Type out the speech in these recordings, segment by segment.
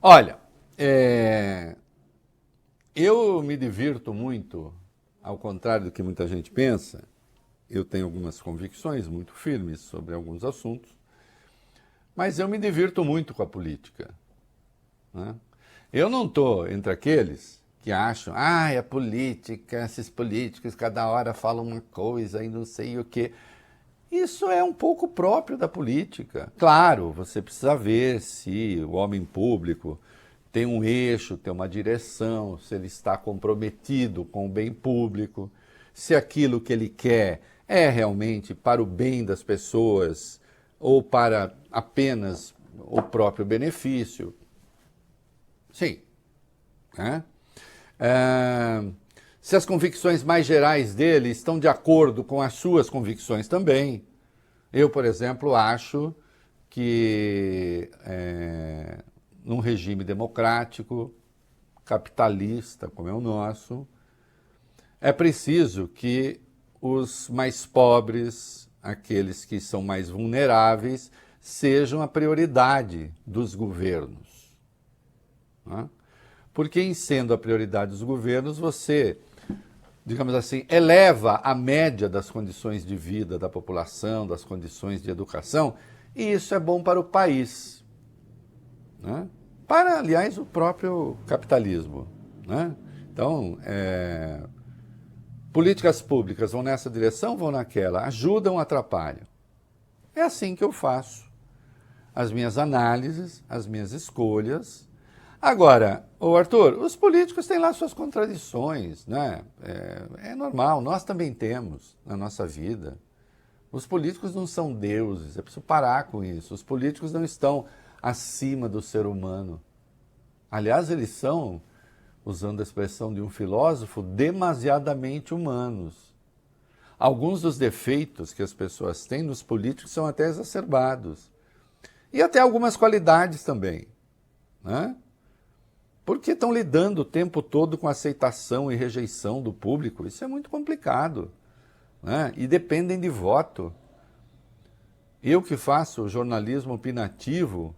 Olha, eu me divirto muito, ao contrário do que muita gente pensa. Eu tenho algumas convicções muito firmes sobre alguns assuntos, mas eu me divirto muito com a política, né? Eu não estou entre aqueles que acham, a política, esses políticos cada hora falam uma coisa e não sei o quê. Isso é um pouco próprio da política. Claro, você precisa ver se o homem público tem um eixo, tem uma direção, se ele está comprometido com o bem público, se aquilo que ele quer é realmente para o bem das pessoas ou para apenas o próprio benefício. Sim, né? Se as convicções mais gerais dele estão de acordo com as suas convicções também. Eu, por exemplo, acho que num regime democrático, capitalista como é o nosso, é preciso que os mais pobres, aqueles que são mais vulneráveis, sejam a prioridade dos governos, né? Porque em sendo a prioridade dos governos, você, digamos assim, eleva a média das condições de vida da população, das condições de educação, e isso é bom para o país, né? Para, aliás, o próprio capitalismo, né? Então, políticas públicas vão nessa direção, vão naquela, ajudam ou atrapalham. É assim que eu faço as minhas análises, as minhas escolhas. Agora, Arthur, os políticos têm lá suas contradições, né? É normal, nós também temos na nossa vida. Os políticos não são deuses, é preciso parar com isso. Os políticos não estão acima do ser humano. Aliás, eles são, usando a expressão de um filósofo, demasiadamente humanos. Alguns dos defeitos que as pessoas têm nos políticos são até exacerbados. E até algumas qualidades também, né? Porque estão lidando o tempo todo com aceitação e rejeição do público. Isso é muito complicado, né? E dependem de voto. Eu que faço jornalismo opinativo,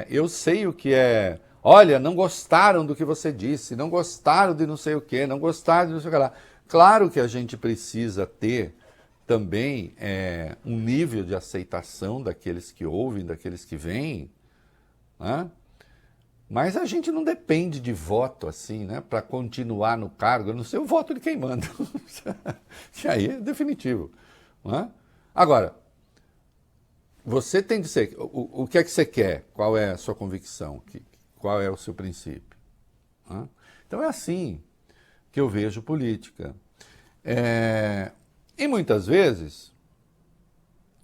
eu sei o que é. Olha, não gostaram do que você disse, não gostaram de não sei o quê, não gostaram de não sei o que lá. Claro que a gente precisa ter também um nível de aceitação daqueles que ouvem, daqueles que veem, né? Mas a gente não depende de voto assim, né, para continuar no cargo. Eu não sei o voto de quem manda. E aí é definitivo, não é? Agora, você tem de ser. O que é que você quer? Qual é a sua convicção? Qual é o seu princípio? Não é? Então é assim que eu vejo política. E muitas vezes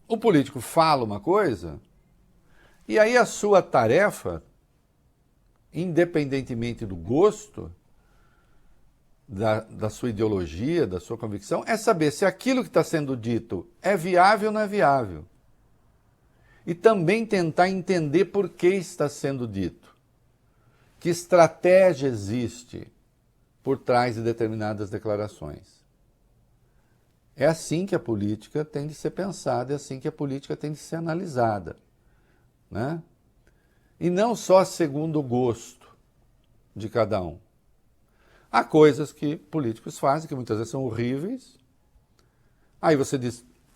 o político fala uma coisa e aí a sua tarefa, independentemente do gosto, da sua ideologia, da sua convicção, é saber se aquilo que está sendo dito é viável ou não é viável. E também tentar entender por que está sendo dito. Que estratégia existe por trás de determinadas declarações. É assim que a política tem de ser pensada, é assim que a política tem de ser analisada, né? E não só segundo o gosto de cada um. Há coisas que políticos fazem que muitas vezes são horríveis. Aí você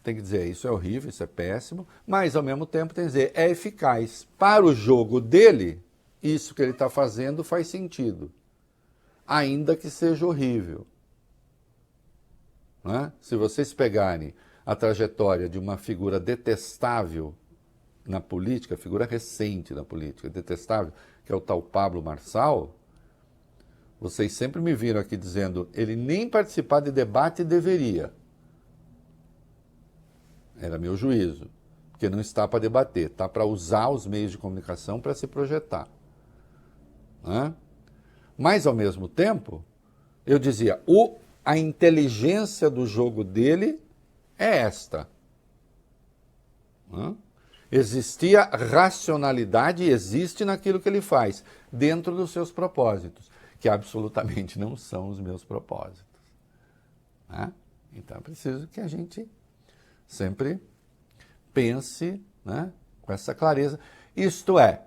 tem que dizer, isso é horrível, isso é péssimo, mas ao mesmo tempo tem que dizer, é eficaz. Para o jogo dele, isso que ele está fazendo faz sentido, ainda que seja horrível. Não é? Se vocês pegarem a trajetória de uma figura detestável na política, figura recente na política, detestável, que é o tal Pablo Marçal, vocês sempre me viram aqui dizendo, ele nem participar de debate deveria. Era meu juízo, porque não está para debater, está para usar os meios de comunicação para se projetar. Né? Mas, ao mesmo tempo, eu dizia, a inteligência do jogo dele é esta. Né? Existia racionalidade e existe naquilo que ele faz, dentro dos seus propósitos, que absolutamente não são os meus propósitos. Né? Então é preciso que a gente sempre pense, né, com essa clareza. Isto é,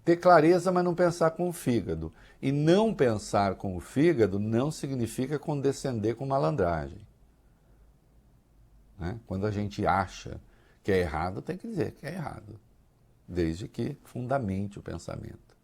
ter clareza, mas não pensar com o fígado. E não pensar com o fígado não significa condescender com malandragem. Né? Quando a gente acha que é errado, tem que dizer que é errado, desde que fundamente o pensamento.